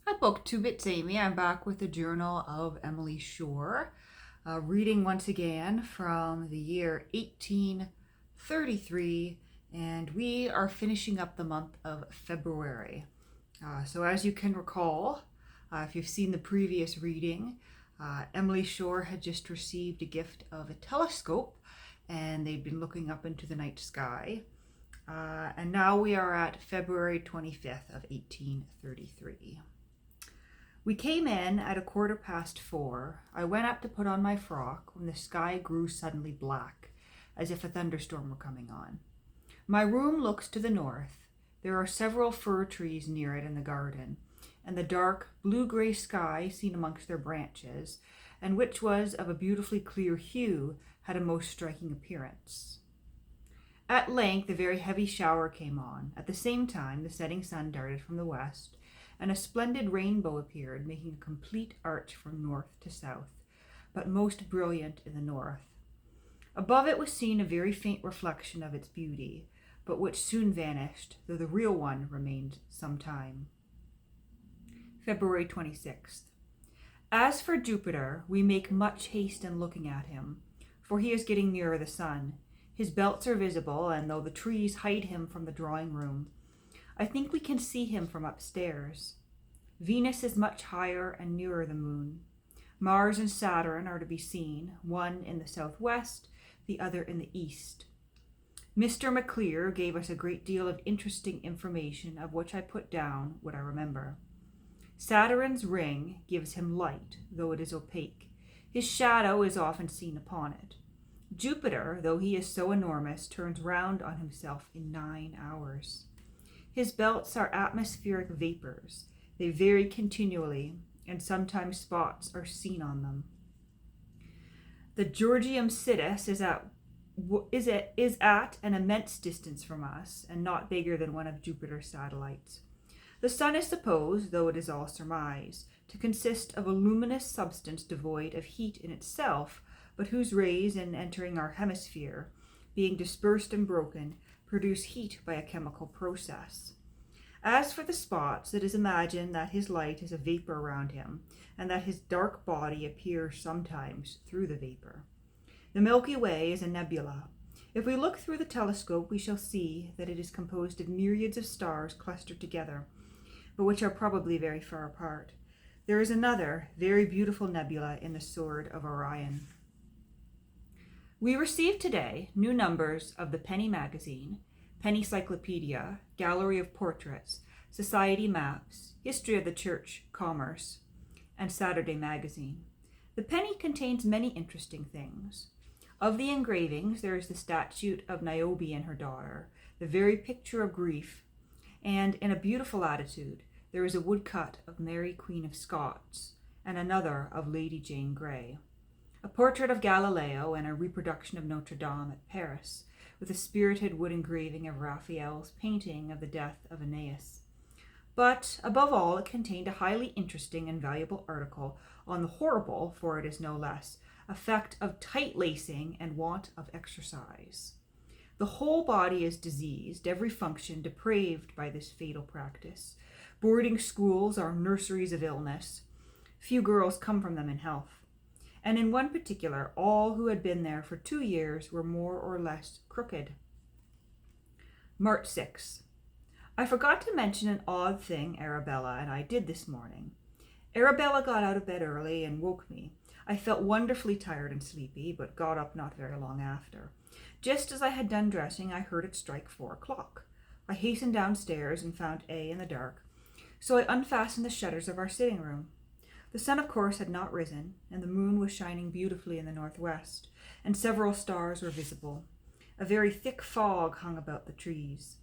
Hi, BookTube, it's Amy. I'm back with the Journal of Emily Shore, reading once again from the year 1833, and we are finishing up the month of February. So as you can recall, if you've seen the previous reading, Emily Shore had just received a gift of a telescope, and they'd been looking up into the night sky. And now we are at February 25th of 1833. We came in at 4:15. I went up to put on my frock when the sky grew suddenly black, as if a thunderstorm were coming on. My room looks to the north. There are several fir trees near it in the garden, and the dark blue-gray sky seen amongst their branches, and which was of a beautifully clear hue, had a most striking appearance. At length a very heavy shower came on. At the same time the setting sun darted from the west, and a splendid rainbow appeared, making a complete arch from north to south, but most brilliant in the north. Above it was seen a very faint reflection of its beauty, but which soon vanished, though the real one remained some time. February 26th. As for Jupiter, we make much haste in looking at him, for he is getting nearer the sun. His belts are visible, and though the trees hide him from the drawing room, I think we can see him from upstairs. Venus is much higher and nearer the moon. Mars and Saturn are to be seen, one in the southwest, the other in the east. Mr. Maclear gave us a great deal of interesting information, of which I put down what I remember. Saturn's ring gives him light, though it is opaque. His shadow is often seen upon it. Jupiter, though he is so enormous, turns round on himself in 9 hours. His belts are atmospheric vapors. They vary continually, and sometimes spots are seen on them. The Georgium Sidus is at an immense distance from us, and not bigger than one of Jupiter's satellites. The sun is supposed, though it is all surmise, to consist of a luminous substance devoid of heat in itself, but whose rays, in entering our hemisphere, being dispersed and broken, produce heat by a chemical process. As for the spots, it is imagined that his light is a vapor around him, and that his dark body appears sometimes through the vapor. The Milky Way is a nebula. If we look through the telescope, we shall see that it is composed of myriads of stars clustered together, but which are probably very far apart. There is another very beautiful nebula in the Sword of Orion. We received today new numbers of the Penny Magazine, Penny Cyclopedia, Gallery of Portraits, Society Maps, History of the Church, Commerce, and Saturday Magazine. The Penny contains many interesting things. Of the engravings, there is the statue of Niobe and her daughter, the very picture of grief, and in a beautiful attitude, there is a woodcut of Mary Queen of Scots, and another of Lady Jane Grey. A portrait of Galileo and a reproduction of Notre Dame at Paris, with a spirited wood engraving of Raphael's painting of the death of Aeneas. But, above all, it contained a highly interesting and valuable article on the horrible, for it is no less, effect of tight lacing and want of exercise. The whole body is diseased, every function depraved by this fatal practice. Boarding schools are nurseries of illness. Few girls come from them in health. And in one particular, all who had been there for 2 years were more or less crooked. March 6. I forgot to mention an odd thing Arabella and I did this morning. Arabella got out of bed early and woke me. I felt wonderfully tired and sleepy, but got up not very long after. Just as I had done dressing, I heard it strike 4 o'clock. I hastened downstairs and found A in the dark, so I unfastened the shutters of our sitting room. The sun, of course, had not risen, and the moon was shining beautifully in the northwest, and several stars were visible. A very thick fog hung about the trees.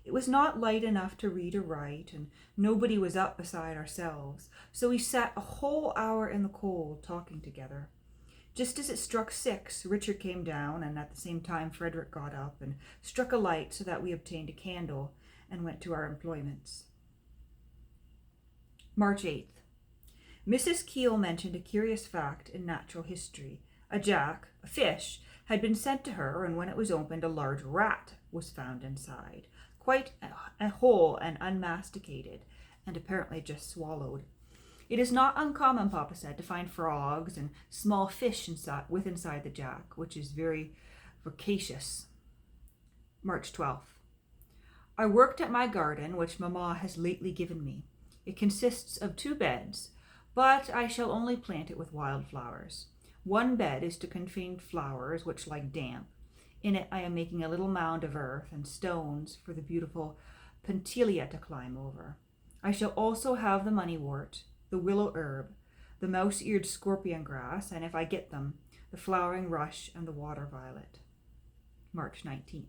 It was not light enough to read or write, and nobody was up beside ourselves, so we sat a whole hour in the cold, talking together. Just as it struck 6, Richard came down, and at the same time Frederick got up and struck a light so that we obtained a candle and went to our employments. March 8th. Mrs. Keel mentioned a curious fact in natural history. A fish, had been sent to her, and when it was opened, a large rat was found inside, quite a whole and unmasticated, and apparently just swallowed. It is not uncommon, Papa said, to find frogs and small fish inside the jack, which is very voracious. March 12th. I worked at my garden, which Mamma has lately given me. It consists of 2 beds, but I shall only plant it with wildflowers. One bed is to contain flowers which like damp. In it I am making a little mound of earth and stones for the beautiful Pentelia to climb over. I shall also have the moneywort, the willow herb, the mouse-eared scorpion grass, and if I get them, the flowering rush and the water violet. March 19th.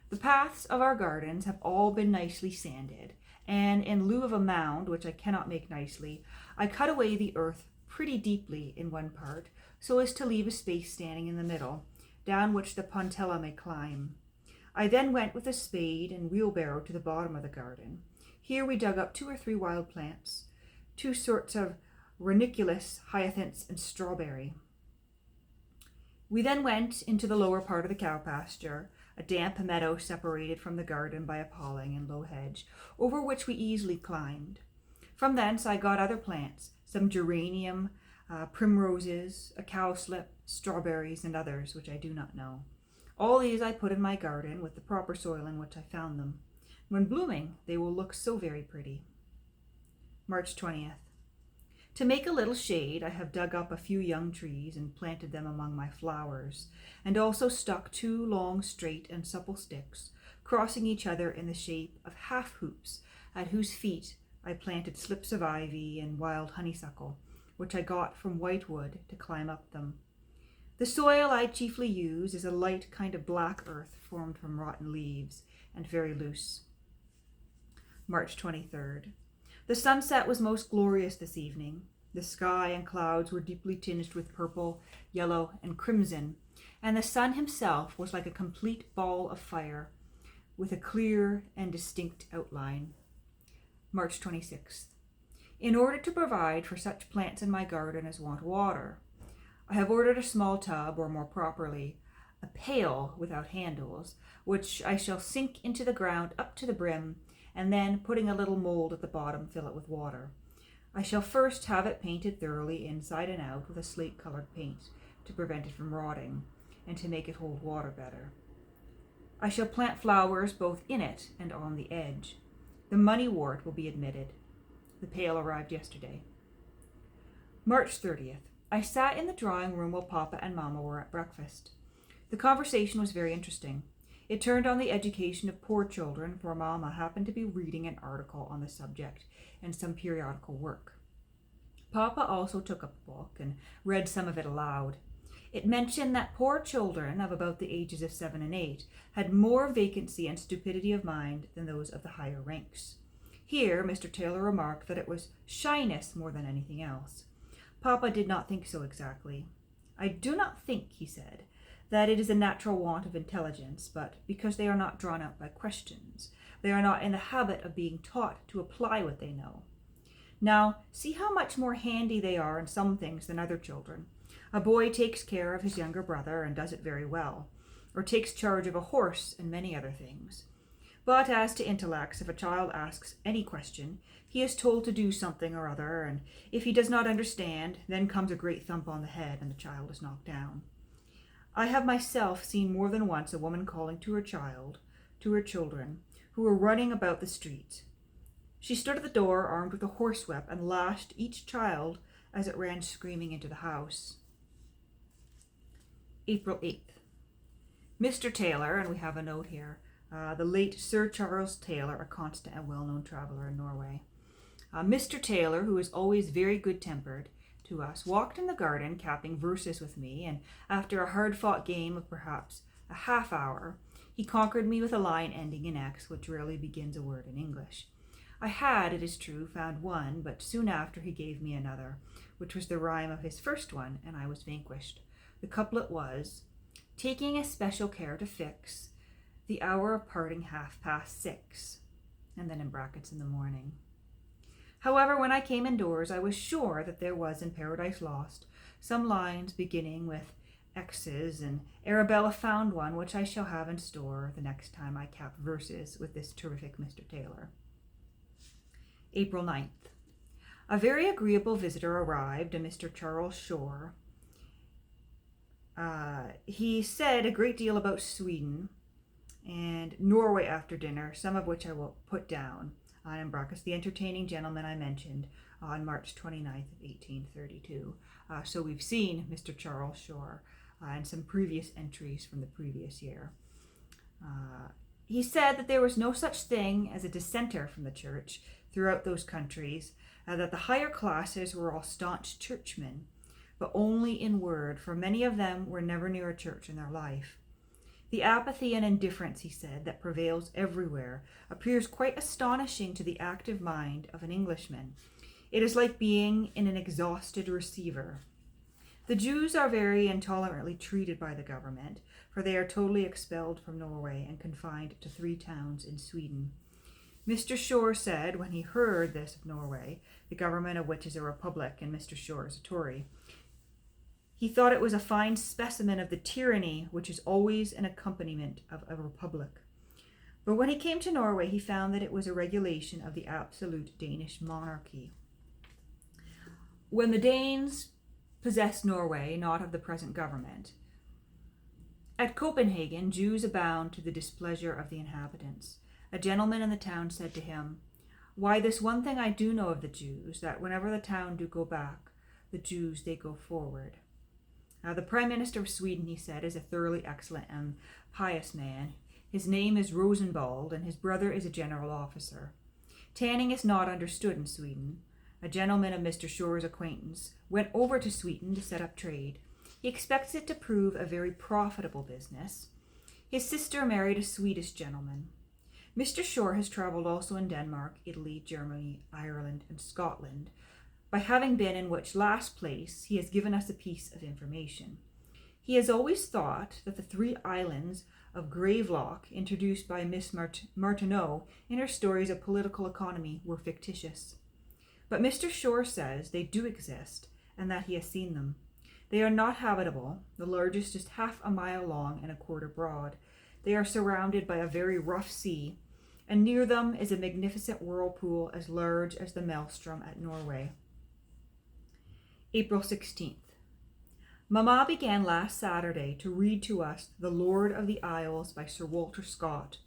The paths of our gardens have all been nicely sanded, and in lieu of a mound, which I cannot make nicely, I cut away the earth pretty deeply in one part, so as to leave a space standing in the middle, down which the Pontella may climb. I then went with a spade and wheelbarrow to the bottom of the garden. Here we dug up 2 or 3 wild plants, 2 sorts of ranunculus, hyacinths, and strawberry. We then went into the lower part of the cow pasture, a damp meadow separated from the garden by a paling and low hedge, over which we easily climbed. From thence I got other plants, some geranium, primroses, a cowslip, strawberries, and others which I do not know. All these I put in my garden with the proper soil in which I found them. When blooming, they will look so very pretty. March 20th. To make a little shade, I have dug up a few young trees and planted them among my flowers, and also stuck 2 long, straight, and supple sticks, crossing each other in the shape of half hoops, at whose feet I planted slips of ivy and wild honeysuckle, which I got from whitewood to climb up them. The soil I chiefly use is a light kind of black earth formed from rotten leaves, and very loose. March 23rd. The sunset was most glorious this evening. The sky and clouds were deeply tinged with purple, yellow, and crimson, and the sun himself was like a complete ball of fire, with a clear and distinct outline. March 26th. In order to provide for such plants in my garden as want water, I have ordered a small tub, or more properly, a pail without handles, which I shall sink into the ground up to the brim, and then, putting a little mold at the bottom, fill it with water. I shall first have it painted thoroughly inside and out with a slate-colored paint to prevent it from rotting and to make it hold water better. I shall plant flowers both in it and on the edge. The moneywort will be admitted. The pail arrived yesterday. March 30th. I sat in the drawing room while Papa and Mamma were at breakfast. The conversation was very interesting. It turned on the education of poor children, for Mamma happened to be reading an article on the subject in some periodical work. Papa also took up a book and read some of it aloud. It mentioned that poor children of about the ages of 7 and 8 had more vacancy and stupidity of mind than those of the higher ranks. Here Mr. Taylor remarked that it was shyness more than anything else. Papa did not think so exactly. I do not think, he said, that it is a natural want of intelligence, but because they are not drawn out by questions. They are not in the habit of being taught to apply what they know. Now, see how much more handy they are in some things than other children. A boy takes care of his younger brother and does it very well, or takes charge of a horse and many other things. But as to intellects, if a child asks any question, he is told to do something or other, and if he does not understand, then comes a great thump on the head and the child is knocked down. I have myself seen more than once a woman calling to her children, who were running about the street. She stood at the door armed with a horsewhip and lashed each child as it ran screaming into the house. April 8th. Mr. Taylor, and we have a note here, the late Sir Charles Taylor, a constant and well-known traveller in Norway. Mr. Taylor, who is always very good-tempered to us, walked in the garden capping verses with me, and after a hard-fought game of perhaps a half hour, he conquered me with a line ending in X, which rarely begins a word in English. I had, it is true, found one, but soon after he gave me another, which was the rhyme of his first one, and I was vanquished. The couplet was, taking especial care to fix the hour of parting 6:30, and then in brackets in the morning. However, when I came indoors, I was sure that there was in Paradise Lost some lines beginning with X's, and Arabella found one which I shall have in store the next time I cap verses with this terrific Mr. Taylor. April 9th. A very agreeable visitor arrived, a Mr. Charles Shore. He said a great deal about Sweden and Norway after dinner, some of which I will put down in brackets, the entertaining gentleman I mentioned on March 29th of 1832. So we've seen Mr. Charles Shore and some previous entries from the previous year. He said that there was no such thing as a dissenter from the church throughout those countries, that the higher classes were all staunch churchmen, but only in word, for many of them were never near a church in their life. The apathy and indifference, he said, that prevails everywhere appears quite astonishing to the active mind of an Englishman. It is like being in an exhausted receiver. The Jews are very intolerantly treated by the government, for they are totally expelled from Norway and confined to 3 towns in Sweden. Mr. Shore said, when he heard this of Norway, the government of which is a republic, and Mr. Shore is a Tory, he thought it was a fine specimen of the tyranny which is always an accompaniment of a republic. But when he came to Norway, he found that it was a regulation of the absolute Danish monarchy. When the Danes possessed Norway, not of the present government, at Copenhagen, Jews abound to the displeasure of the inhabitants. A gentleman in the town said to him, "Why, this one thing I do know of the Jews, that whenever the town do go back, the Jews they go forward." The Prime Minister of Sweden, he said, is a thoroughly excellent and pious man. His name is Rosenbald, and his brother is a general officer. Tanning is not understood in Sweden. A gentleman of Mr. Shore's acquaintance went over to Sweden to set up trade. He expects it to prove a very profitable business. His sister married a Swedish gentleman. Mr. Shore has traveled also in Denmark, Italy, Germany, Ireland, and Scotland, by having been in which last place he has given us a piece of information. He has always thought that the 3 islands of Gravelock, introduced by Miss Martineau in her stories of political economy, were fictitious. But Mr. Shore says they do exist, and that he has seen them. They are not habitable, the largest just half a mile long and a quarter broad. They are surrounded by a very rough sea, and near them is a magnificent whirlpool as large as the maelstrom at Norway. April 16th. Mamma began last Saturday to read to us The Lord of the Isles by Sir Walter Scott,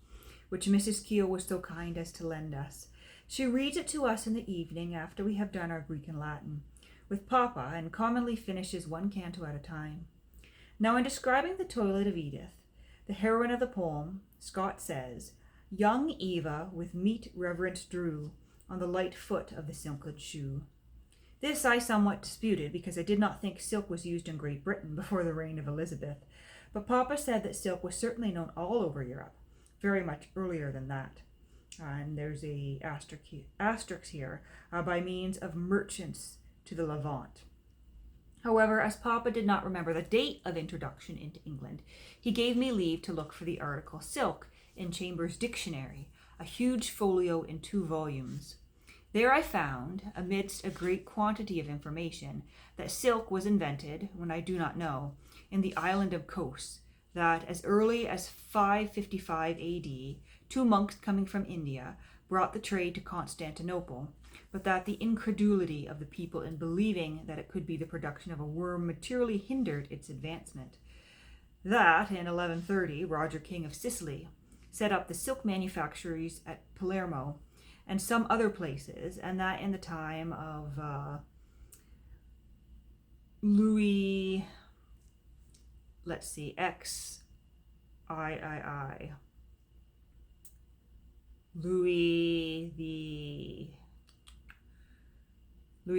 which Mrs. Keel was so kind as to lend us. She reads it to us in the evening after we have done our Greek and Latin, with Papa, and commonly finishes 1 canto at a time. Now, in describing the toilet of Edith, the heroine of the poem, Scott says, "Young Eva with meet reverence drew on the light foot of the silken shoe." This I somewhat disputed, because I did not think silk was used in Great Britain before the reign of Elizabeth, but Papa said that silk was certainly known all over Europe, very much earlier than that. And there's a asterisk here, by means of merchants to the Levant. However, as Papa did not remember the date of introduction into England, he gave me leave to look for the article silk in Chambers' Dictionary, a huge folio in 2 volumes. There I found, amidst a great quantity of information, that silk was invented, when I do not know, in the island of Kos, that as early as 555 AD, 2 monks coming from India brought the trade to Constantinople, but that the incredulity of the people in believing that it could be the production of a worm materially hindered its advancement. That, in 1130, Roger King of Sicily set up the silk manufactories at Palermo and some other places, and that in the time of Louis, Louis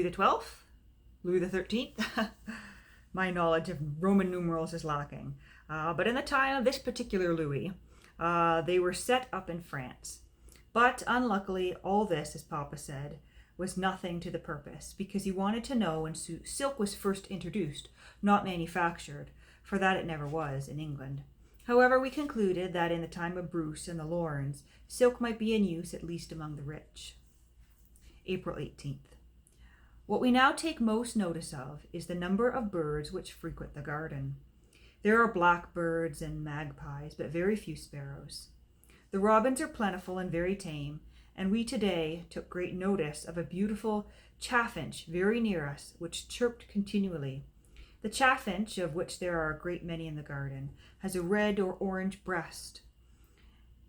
the 12th? Louis the 13th? My knowledge of Roman numerals is lacking. But in the time of this particular Louis, they were set up in France. But unluckily, all this, as Papa said, was nothing to the purpose, because he wanted to know when silk was first introduced, not manufactured, for that it never was in England. However, we concluded that in the time of Bruce and the Lorens, silk might be in use at least among the rich. April 18th. What we now take most notice of is the number of birds which frequent the garden. There are blackbirds and magpies, but very few sparrows. The robins are plentiful and very tame, and we today took great notice of a beautiful chaffinch very near us, which chirped continually. The chaffinch, of which there are a great many in the garden, has a red or orange breast,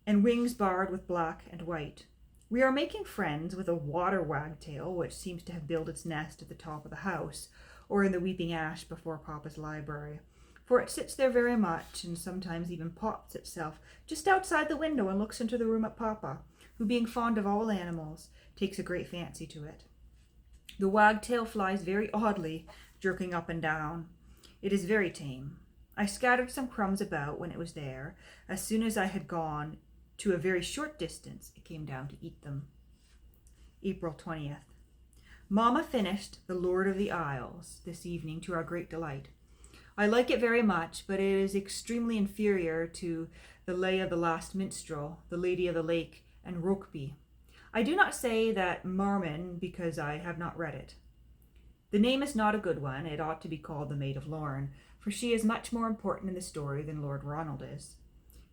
and wings barred with black and white. We are making friends with a water wagtail, which seems to have built its nest at the top of the house, or in the weeping ash before Papa's library, for it sits there very much, and sometimes even pops itself just outside the window and looks into the room at Papa, who, being fond of all animals, takes a great fancy to it. The wagtail flies very oddly, jerking up and down. It is very tame. I scattered some crumbs about when it was there. As soon as I had gone to a very short distance, it came down to eat them. April 20th. Mamma finished The Lord of the Isles this evening to our great delight. I like it very much, but it is extremely inferior to The Lay of the Last Minstrel, The Lady of the Lake, and Rokeby. I do not say that Marmon because I have not read it. The name is not a good one. It ought to be called The Maid of Lorne, for she is much more important in the story than Lord Ronald is.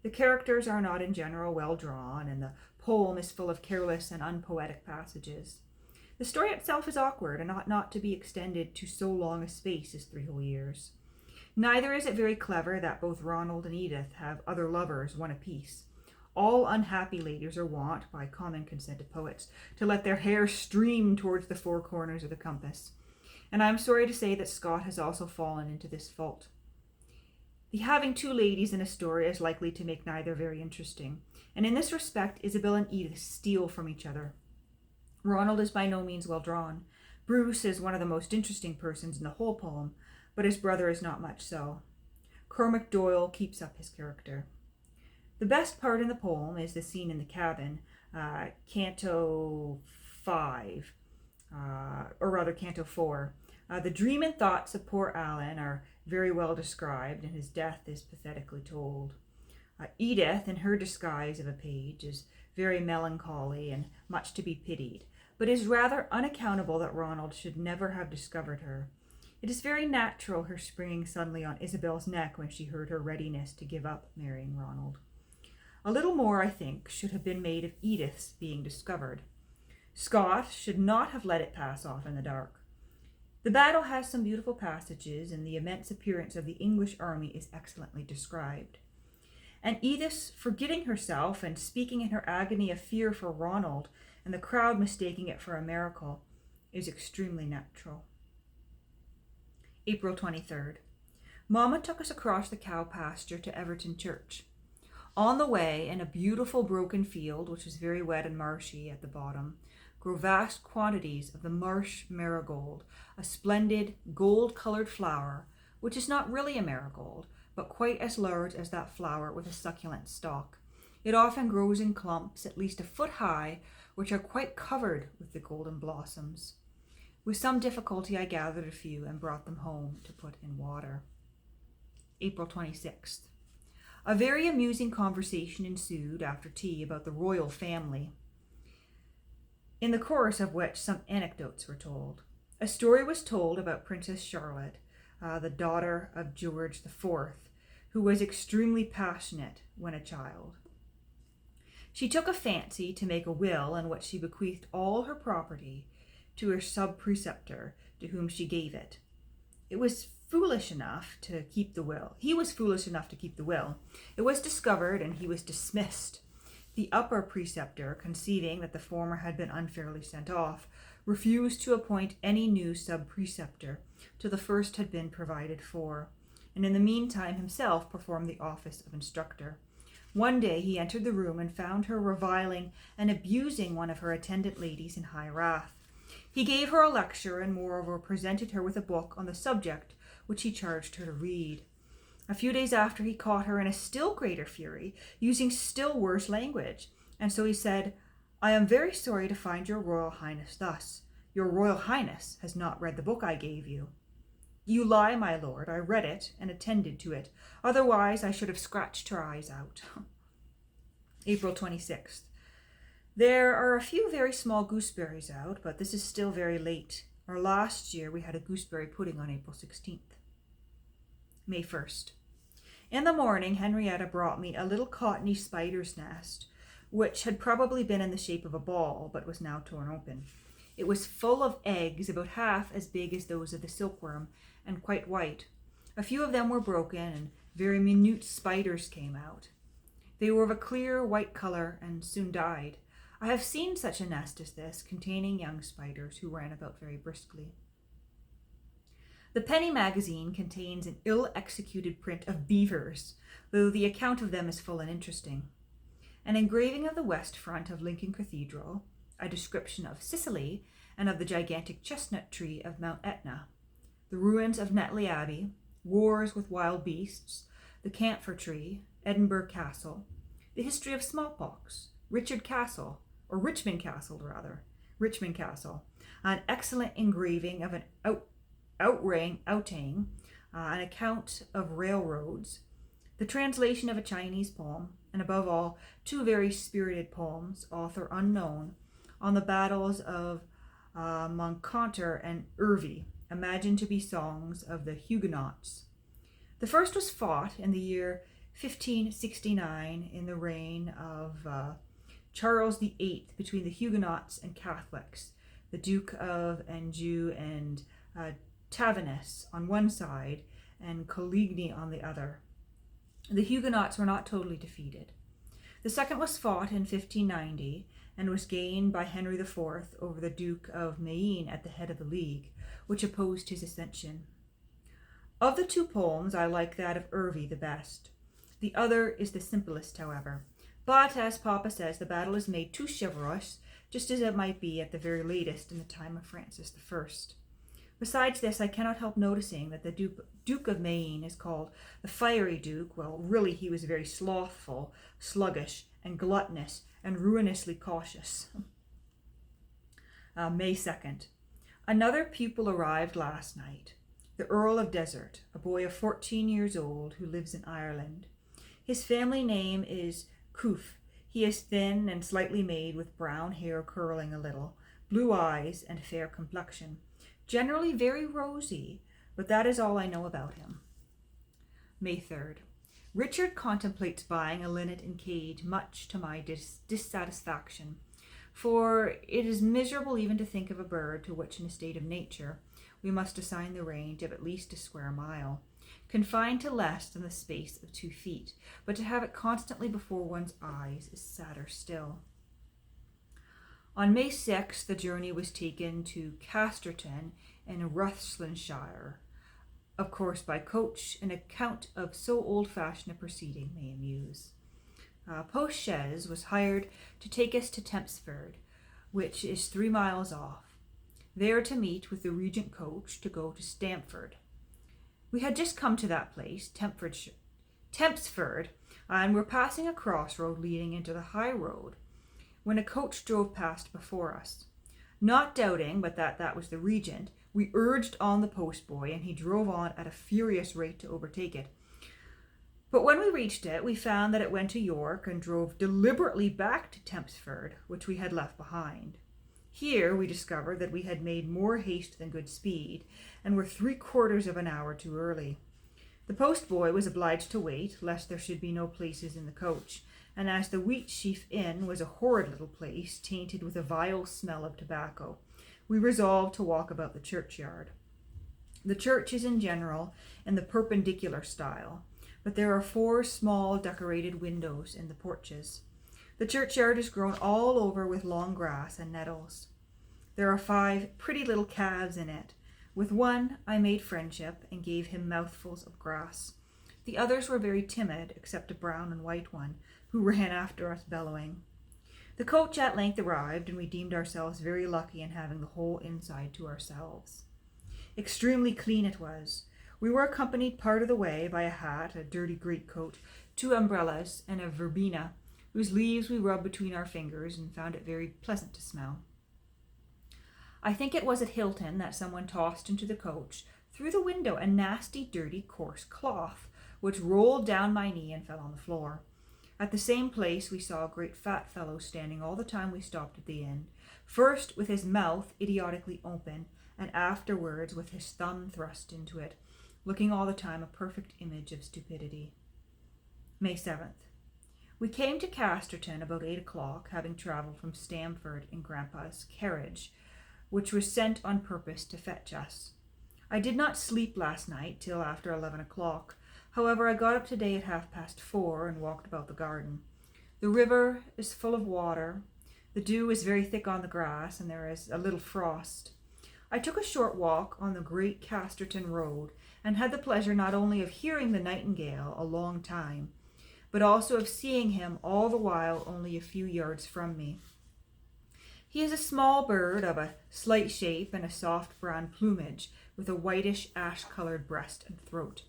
The characters are not in general well drawn, and the poem is full of careless and unpoetic passages. The story itself is awkward and ought not to be extended to so long a space as 3 whole years. Neither is it very clever that both Ronald and Edith have other lovers, one apiece. All unhappy ladies are wont, by common consent of poets, to let their hair stream towards the 4 corners of the compass. And I am sorry to say that Scott has also fallen into this fault. The having 2 ladies in a story is likely to make neither very interesting, and in this respect Isabel and Edith steal from each other. Ronald is by no means well drawn. Bruce is one of the most interesting persons in the whole poem, but his brother is not much so. Cormac Doyle keeps up his character. The best part in the poem is the scene in the cabin, Canto 5, or rather Canto 4. The dream and thoughts of poor Alan are very well described, and his death is pathetically told. Edith, in her disguise of a page, is very melancholy and much to be pitied, but it is rather unaccountable that Ronald should never have discovered her. It is very natural her springing suddenly on Isabel's neck when she heard her readiness to give up marrying Ronald. A little more, I think, should have been made of Edith's being discovered. Scott should not have let it pass off in the dark. The battle has some beautiful passages, and the immense appearance of the English army is excellently described. And Edith's forgetting herself and speaking in her agony of fear for Ronald, and the crowd mistaking it for a miracle, is extremely natural. April 23rd. Mamma took us across the cow pasture to Everton Church. On the way, in a beautiful broken field, which was very wet and marshy at the bottom, grow vast quantities of the marsh marigold, a splendid gold-colored flower, which is not really a marigold, but quite as large as that flower with a succulent stalk. It often grows in clumps, at least a foot high, which are quite covered with the golden blossoms. With some difficulty I gathered a few and brought them home to put in water. April 26th. A very amusing conversation ensued after tea about the royal family, in the course of which some anecdotes were told. A story was told about Princess Charlotte, the daughter of George IV, who was extremely passionate when a child. She took a fancy to make a will in which she bequeathed all her property to her sub-preceptor, to whom she gave it. He was foolish enough to keep the will. It was discovered, and he was dismissed. The upper preceptor, conceiving that the former had been unfairly sent off, refused to appoint any new sub-preceptor till the first had been provided for, and in the meantime himself performed the office of instructor. One day he entered the room and found her reviling and abusing one of her attendant ladies in high wrath. He gave her a lecture, and moreover presented her with a book on the subject, which he charged her to read. A few days after, he caught her in a still greater fury, using still worse language, and so he said, "I am very sorry to find your Royal Highness thus. Your Royal Highness has not read the book I gave you." "You lie, my lord. I read it and attended to it. Otherwise I should have scratched her eyes out." April 26th. There are a few very small gooseberries out, but this is still very late. Or last year we had a gooseberry pudding on April 16th. May 1st. In the morning, Henrietta brought me a little cottony spider's nest, which had probably been in the shape of a ball, but was now torn open. It was full of eggs, about half as big as those of the silkworm, and quite white. A few of them were broken, and very minute spiders came out. They were of a clear white color and soon died. I have seen such a nest as this, containing young spiders who ran about very briskly. The penny magazine contains an ill-executed print of beavers, though the account of them is full and interesting. An engraving of the west front of Lincoln Cathedral, a description of Sicily, and of the gigantic chestnut tree of Mount Etna, the ruins of Netley Abbey, wars with wild beasts, the camphor tree, Edinburgh Castle, the history of smallpox, Richmond Castle, an excellent engraving of an outing, an account of railroads, the translation of a Chinese poem, and above all, 2 very spirited poems, author unknown, on the battles of Moncontour and Ervy, imagined to be songs of the Huguenots. The first was fought in the year 1569 in the reign of Charles VIII between the Huguenots and Catholics, the Duke of Anjou and Tavannes on one side and Coligny on the other. The Huguenots were not totally defeated. The second was fought in 1590 and was gained by Henry IV over the Duke of Mayenne at the head of the League, which opposed his accession. Of the 2 poems, I like that of Ervy the best. The other is the simplest, however. But, as Papa says, the battle is made too chivalrous, just as it might be at the very latest in the time of Francis I. Besides this, I cannot help noticing that the Duke of Mayenne is called the Fiery Duke. Well, really he was very slothful, sluggish, and gluttonous, and ruinously cautious. May 2nd. Another pupil arrived last night, the Earl of Desert, a boy of 14 years old who lives in Ireland. His family name is Coof. He is thin and slightly made, with brown hair curling a little, blue eyes, and fair complexion. Generally very rosy, but that is all I know about him. May 3rd. Richard contemplates buying a linnet in cage, much to my dissatisfaction, for it is miserable even to think of a bird to which in a state of nature we must assign the range of at least a square mile, confined to less than the space of 2 feet, but to have it constantly before one's eyes is sadder still. On May 6th, the journey was taken to Casterton in Ruthslandshire. Of course, by coach, an account of so old-fashioned a proceeding may amuse. Post-chaise was hired to take us to Tempsford, which is 3 miles off, there to meet with the Regent coach to go to Stamford. We had just come to that place, Tempsford, and were passing a crossroad leading into the high road, when a coach drove past before us. Not doubting but that was the Regent, we urged on the postboy, and he drove on at a furious rate to overtake it. But when we reached it, we found that it went to York and drove deliberately back to Tempsford, which we had left behind. Here we discovered that we had made more haste than good speed, and were 3/4 of an hour too early. The postboy was obliged to wait, lest there should be no places in the coach, and as the Wheatsheaf Inn was a horrid little place, tainted with a vile smell of tobacco, we resolved to walk about the churchyard. The church is in general in the Perpendicular style, but there are 4 small decorated windows in the porches. The churchyard is grown all over with long grass and nettles. There are 5 pretty little calves in it. With one I made friendship and gave him mouthfuls of grass. The others were very timid, except a brown and white one, who ran after us bellowing. The coach at length arrived, and we deemed ourselves very lucky in having the whole inside to ourselves. Extremely clean it was. We were accompanied part of the way by a hat, a dirty greatcoat, 2 umbrellas, and a verbena, whose leaves we rubbed between our fingers and found it very pleasant to smell. I think it was at Hilton that someone tossed into the coach, through the window, a nasty, dirty, coarse cloth, which rolled down my knee and fell on the floor. At the same place we saw a great fat fellow standing all the time we stopped at the inn, first with his mouth idiotically open, and afterwards with his thumb thrust into it, looking all the time a perfect image of stupidity. May 7th. We came to Casterton about 8 o'clock, having travelled from Stamford in Grandpa's carriage, which was sent on purpose to fetch us. I did not sleep last night till after 11 o'clock. However, I got up today at 4:30 and walked about the garden. The river is full of water. The dew is very thick on the grass, and there is a little frost. I took a short walk on the Great Casterton Road, and had the pleasure not only of hearing the nightingale a long time, but also of seeing him all the while only a few yards from me. He is a small bird of a slight shape and a soft brown plumage, with a whitish ash-colored breast and throat.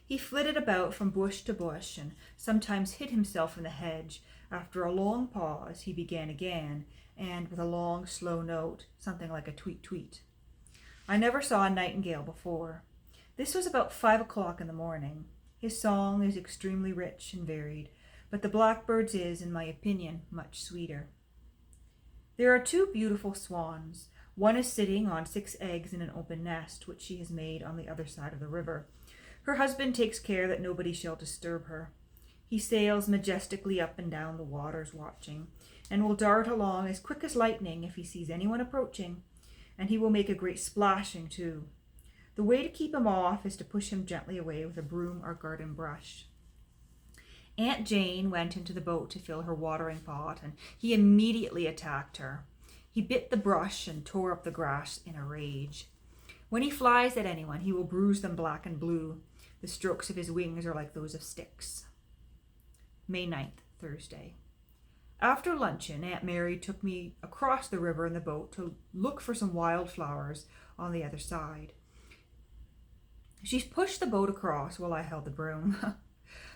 He flitted about from bush to bush, and sometimes hid himself in the hedge. After a long pause, he began again, and with a long, slow note, something like a tweet-tweet. I never saw a nightingale before. This was about 5 o'clock in the morning. His song is extremely rich and varied, but the blackbird's is, in my opinion, much sweeter. There are 2 beautiful swans. One is sitting on 6 eggs in an open nest, which she has made on the other side of the river. Her husband takes care that nobody shall disturb her. He sails majestically up and down the waters watching, and will dart along as quick as lightning if he sees anyone approaching, and he will make a great splashing too. The way to keep him off is to push him gently away with a broom or garden brush. Aunt Jane went into the boat to fill her watering pot, and he immediately attacked her. He bit the brush and tore up the grass in a rage. When he flies at anyone, he will bruise them black and blue. The strokes of his wings are like those of sticks. May 9th, Thursday. After luncheon, Aunt Mary took me across the river in the boat to look for some wildflowers on the other side. She pushed the boat across while I held the broom.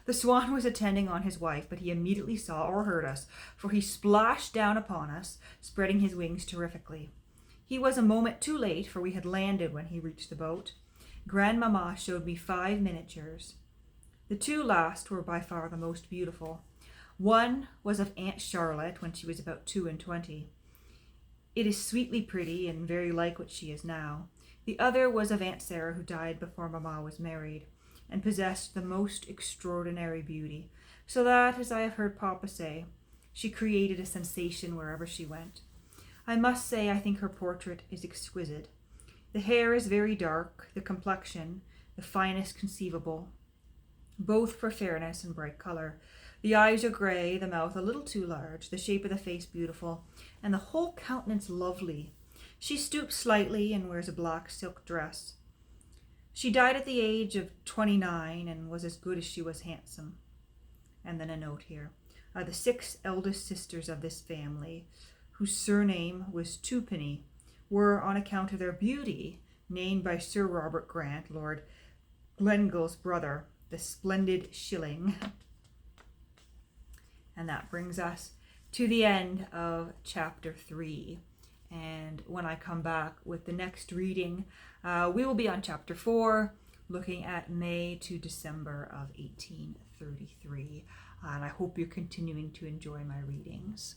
The swan was attending on his wife, but he immediately saw or heard us, for he splashed down upon us, spreading his wings terrifically. He was a moment too late, for we had landed when he reached the boat. Grandmamma showed me 5 miniatures. The 2 last were by far the most beautiful. One was of Aunt Charlotte when she was about 22. It is sweetly pretty and very like what she is now. The other was of Aunt Sarah, who died before Mamma was married, and possessed the most extraordinary beauty, so that, as I have heard Papa say, she created a sensation wherever she went. I must say I think her portrait is exquisite. The hair is very dark, the complexion the finest conceivable, both for fairness and bright colour. The eyes are grey, the mouth a little too large, the shape of the face beautiful, and the whole countenance lovely. She stoops slightly and wears a black silk dress. She died at the age of 29 and was as good as she was handsome. And then a note here. The 6 eldest sisters of this family, whose surname was Twopenny, were, on account of their beauty, named by Sir Robert Grant, Lord Glengyl's brother, the Splendid Shilling. And that brings us to the end of chapter 3. And when I come back with the next reading, we will be on chapter 4, looking at May to December of 1833. And I hope you're continuing to enjoy my readings.